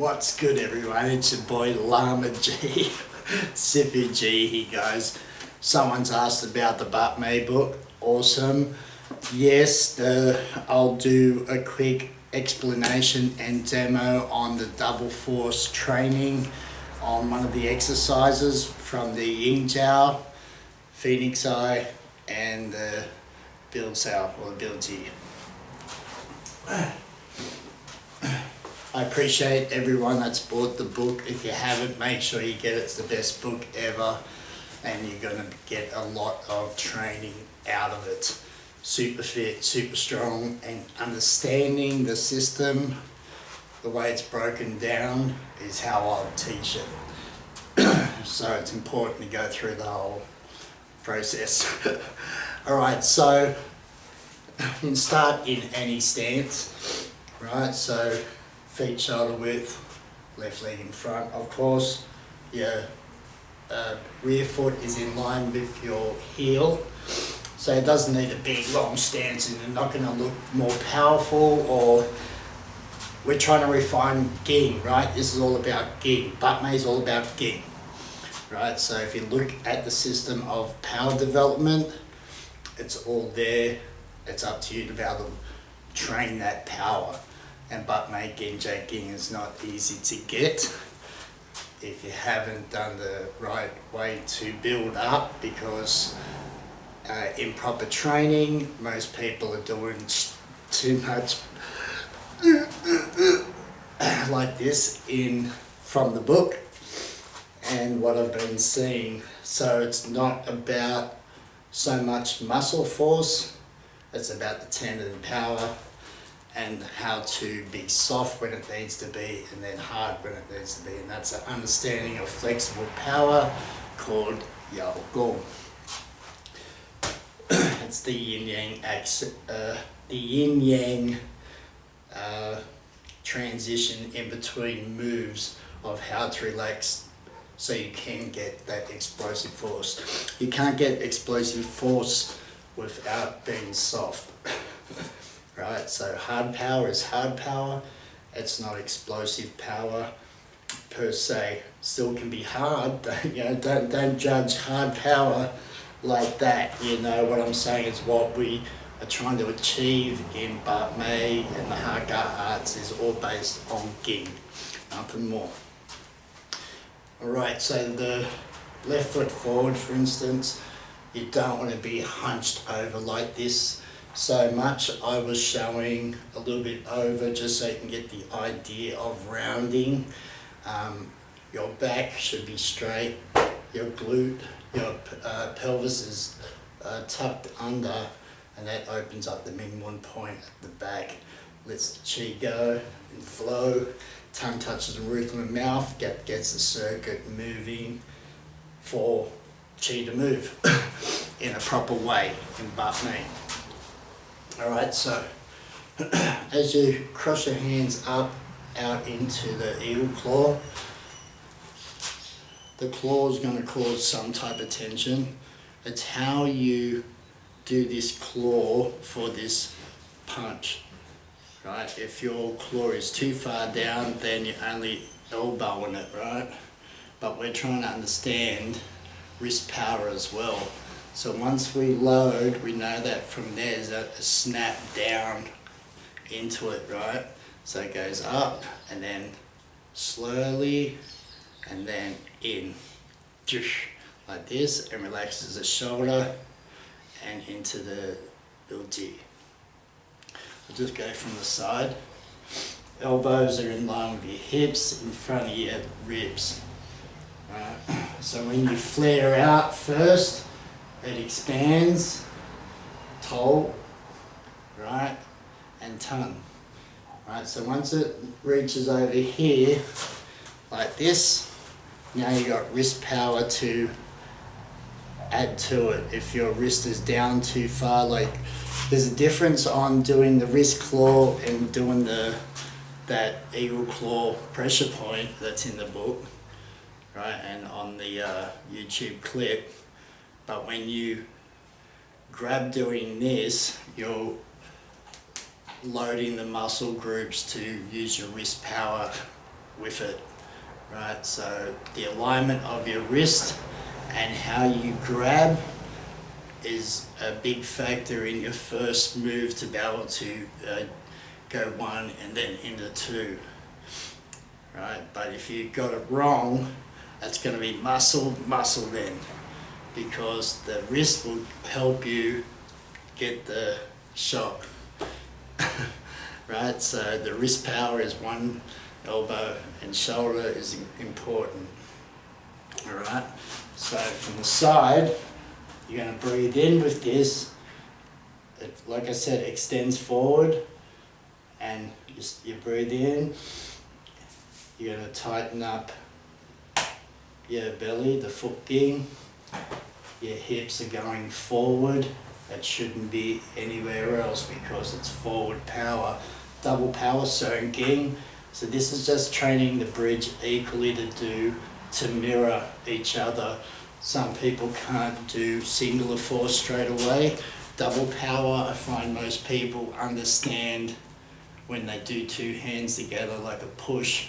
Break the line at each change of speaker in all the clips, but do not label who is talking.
What's good, everyone? It's your boy Llama G, Sippy G. He goes. Someone's asked about the Bak Mei book. Awesome. Yes, I'll do a quick explanation and demo on the double force training on one of the exercises from the Yin Phoenix Eye, and the Build Sao or Build G. I appreciate everyone that's bought the book. If you haven't, make sure you get it. It's the best book ever, and you're going to get a lot of training out of it. Super fit, super strong, and understanding the system, the way it's broken down, is how I'll teach it. So it's important to go through the whole process. Alright, so you can start in any stance. Right, so feet shoulder width, left leg in front. Of course, your rear foot is in line with your heel, so it doesn't need a big long stance, and you're not going to look more powerful. Or we're trying to refine Ging, right? This is all about Ging. Bak Mei is all about Ging, right? So if you look at the system of power development, it's all there. It's up to you to be able to train that power. And Bak Mei Ging is not easy to get if you haven't done the right way to build up, because improper training, most people are doing too much like this from the book and what I've been seeing. So it's not about so much muscle force, it's about the tendon power and how to be soft when it needs to be, and then hard when it needs to be. And that's an understanding of flexible power called Eyebrow. It's the yin yang transition in between moves of how to relax, so you can get that explosive force. You can't get explosive force without being soft. Right, so hard power is hard power. It's not explosive power per se. Still can be hard. Don't judge hard power like that. You know what I'm saying? Is what we are trying to achieve in Bak Mei and the Haga arts is all based on Ging, nothing more. Alright, so the left foot forward, for instance, you don't want to be hunched over like this so much. I was showing a little bit over just so you can get the idea of rounding. Your back should be straight, your glute, your pelvis is tucked under, and that opens up the Ming point at the back. Lets the chi go and flow. Tongue touches the roof of the mouth, gets the circuit moving for chi to move in a proper way in Bak Mei. Alright, so as you cross your hands up out into the eagle claw, the claw is going to cause some type of tension. It's how you do this claw for this punch. Right, if your claw is too far down, then you're only elbowing it, right? But we're trying to understand wrist power as well. So once we load, we know that from there's a snap down into it, right? So it goes up and then slowly and then in, like this, and relaxes the shoulder and into the build G. I'll just go from the side. Elbows are in line with your hips, in front of your ribs. So when you flare out first, it expands, toe, right, and tongue. Right, so once it reaches over here, like this, now you got wrist power to add to it. If your wrist is down too far, like there's a difference on doing the wrist claw and doing that eagle claw pressure point that's in the book, right, and on the YouTube clip. But when you grab doing this, you're loading the muscle groups to use your wrist power with it, right? So the alignment of your wrist and how you grab is a big factor in your first move to be able to go one and then into two, right? But if you got it wrong, that's going to be muscle then, because the wrist will help you get the shock, right? So the wrist power is one, elbow and shoulder is important, all right? So from the side, you're going to breathe in with this. It, like I said, extends forward, and you breathe in. You're going to tighten up your belly, the foot ging. Your hips are going forward. That shouldn't be anywhere else because it's forward power. Double power, Sheung, Ging. So this is just training the bridge equally to mirror each other. Some people can't do singular force straight away. Double power, I find most people understand when they do two hands together, like a push.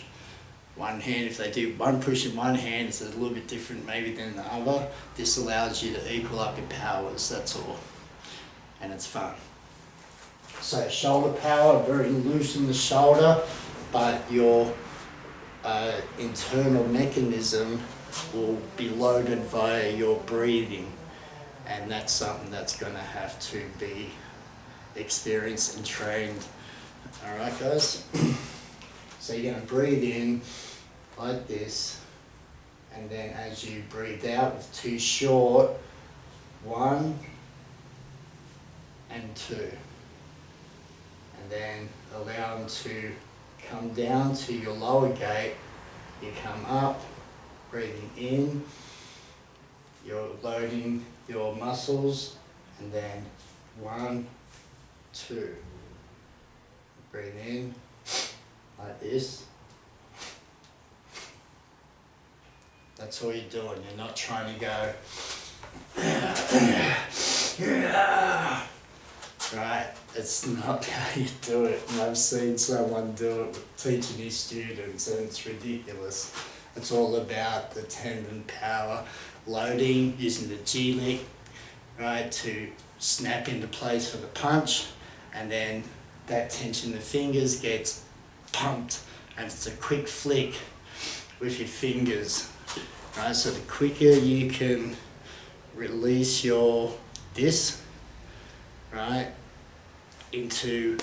One hand, if they do one push in one hand, it's a little bit different maybe than the other. This allows you to equal up your powers, that's all. And it's fun. So shoulder power, very loose in the shoulder, but your internal mechanism will be loaded via your breathing, and that's something that's going to have to be experienced and trained. All right, guys? So you're going to breathe in like this, and then as you breathe out with two short, 1 and 2, and then allow them to come down to your lower gate. You come up, breathing in, you're loading your muscles, and then 1, 2. Breathe in like this. That's all you're doing. You're not trying to go right. It's not how you do it. And I've seen someone do it teaching his students, and it's ridiculous. It's all about the tendon power, loading, using the G-leg, right, to snap into place for the punch, and then that tension in the fingers gets pumped, and it's a quick flick with your fingers, right? So the quicker you can release this, right, into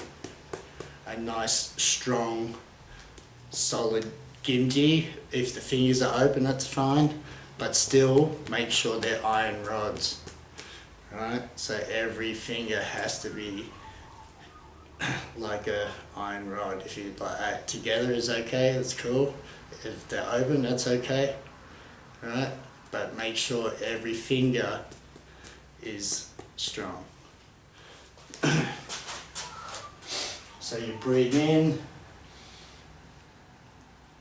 a nice, strong, solid gimji. If the fingers are open, that's fine, but still make sure they're iron rods, right? So every finger has to be like a iron rod. If you like together is okay, that's cool. If they're open, that's okay, right? But make sure every finger is strong. So you breathe in,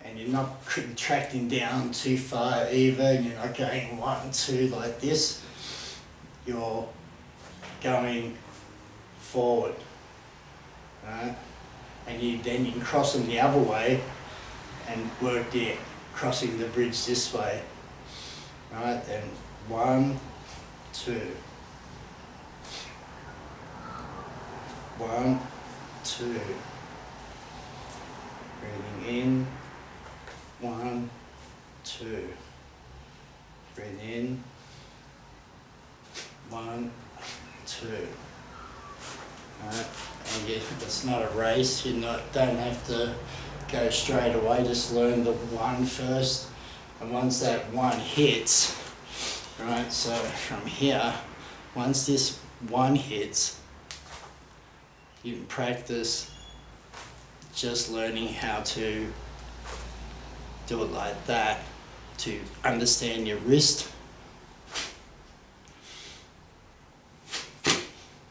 and you're not contracting down too far either. You're not going 1, 2 like this. You're going forward, right? And then you can cross them the other way and work there, crossing the bridge this way, right? Then 1, 2. 1, 2. Breathing in. 1, 2. Breathe in. 1, 2. Right. And it's not a race. Don't have to go straight away. Just learn the 1 first, and once that 1 hits, right. So from here, once this 1 hits, you can practice just learning how to do it like that, to understand your wrist.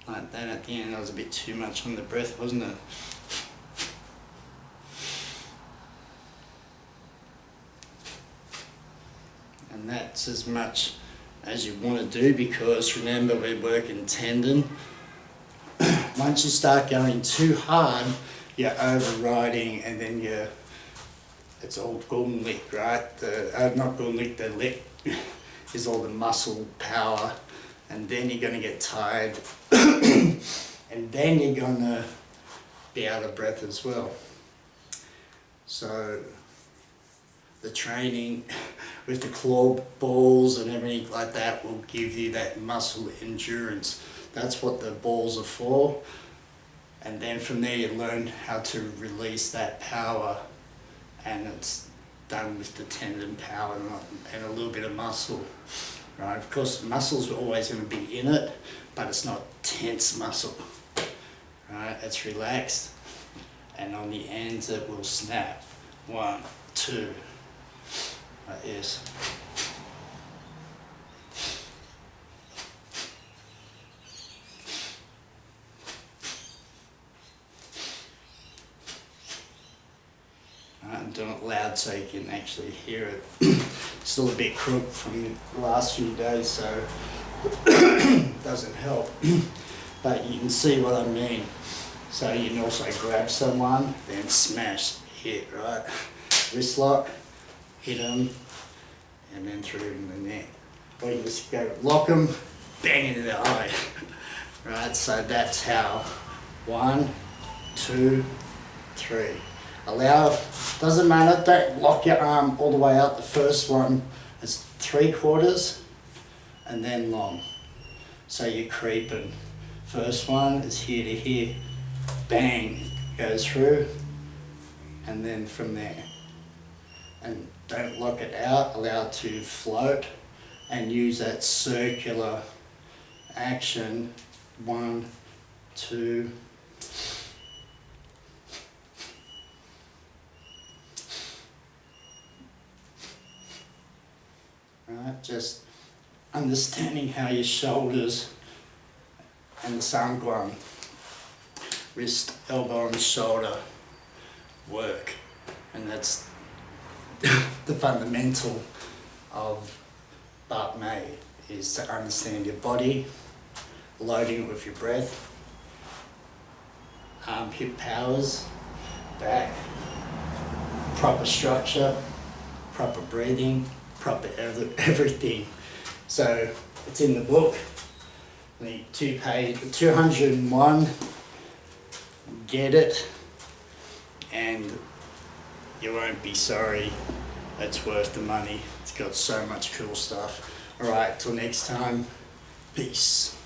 Like that at the end, that was a bit too much on the breath, wasn't it? And that's as much as you want to do, because remember, we're working tendon. Once you start going too hard, you're overriding, and then it's all Gung lick, right? Not Gung lick, the lick is all the muscle power, and then you're going to get tired, and then you're going to be out of breath as well. So the training with the claw balls and everything like that will give you that muscle endurance. That's what the balls are for. And then from there you learn how to release that power, and it's done with the tendon power and a little bit of muscle, right? Of course, muscles are always going to be in it, but it's not tense muscle, right? It's relaxed, and on the ends it will snap. 1, 2, like this. I'm doing it loud so you can actually hear it. Still a bit crook from the last few days, so it doesn't help. But you can see what I mean. So you can also grab someone, then smash, hit, right? Wrist lock, hit them, and then through in the neck. Or you just go lock them, bang into the eye. Right, so that's how. 1, 2, 3. Allow, doesn't matter, don't lock your arm all the way out. The first one is 3/4 and then long. So you're creeping. First one is here to here, bang, goes through, and then from there. And don't lock it out, allow it to float, and use that circular action. 1, 2, right, just understanding how your shoulders and the samguan, wrist, elbow and shoulder work, and that's the fundamental of Bak Mei, is to understand your body, loading it with your breath, arm hip powers, back, proper structure, proper breathing, proper everything. So it's in the book. I think 201. Get it, and you won't be sorry. It's worth the money. It's got so much cool stuff. Alright, till next time. Peace.